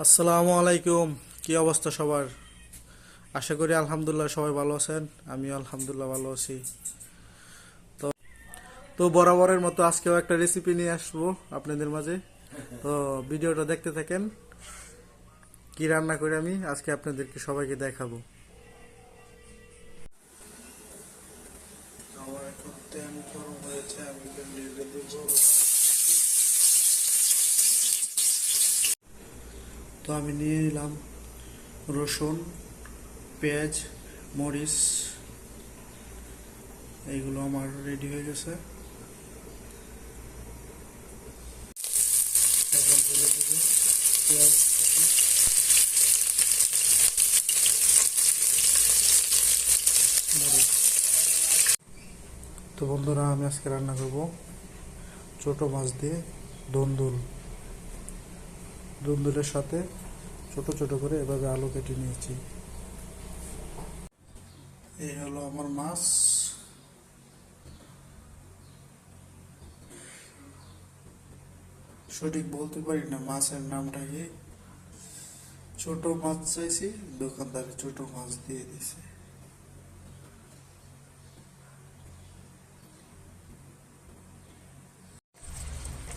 আসসালামু আলাইকুম। কি অবস্থা সবার? আশা করি আলহামদুলিল্লাহ সবাই ভালো আছেন। আমিও আলহামদুলিল্লাহ ভালো আছি। তো তো বরাবরের মতো আজকেও একটা রেসিপি নিয়ে আসবো আপনাদের মাঝে। তো ভিডিওটা দেখতে থাকেন। কি রান্না করে আমি আজকে আপনাদেরকে সবাইকে দেখাবো। আমার এখন তেল গরম হয়েছে, আমি দিয়ে দেব। তো আমি নিয়ে নিলাম রসুন, পেঁয়াজ, মরিচ, এইগুলো আমার রেডি হয়ে গেছে। এখন তুলে দেবো পেঁয়াজ, মরিচ। তো বন্ধুরা, আমি আজকে রান্না করব ছোট মাছ দিয়ে দন্দুল। দন্দুলের সাথে ছোট ছোট করে এভাবে আলু কেটে নিয়েছি। এই হলো আমার মাছ। সঠিক বলতে পারি না মাছের নামটা কি। ছোট মাছ চাইছি, দোকানদারে ছোট মাছ দিয়ে দিছে।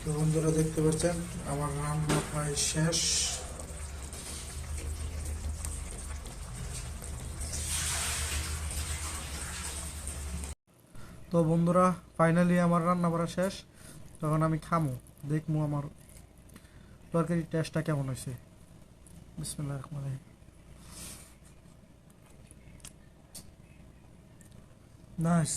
তো বন্ধুরা, দেখতে পাচ্ছেন আমার রান্না প্রায় শেষ। তো বন্ধুরা, ফাইনালি আমার রান্না করা শেষ। তখন আমি খামু, দেখমু আমার তরকারির টেস্টটা কেমন হয়েছে। বিসমিল্লাহির রহমানির রহিম। নাইস।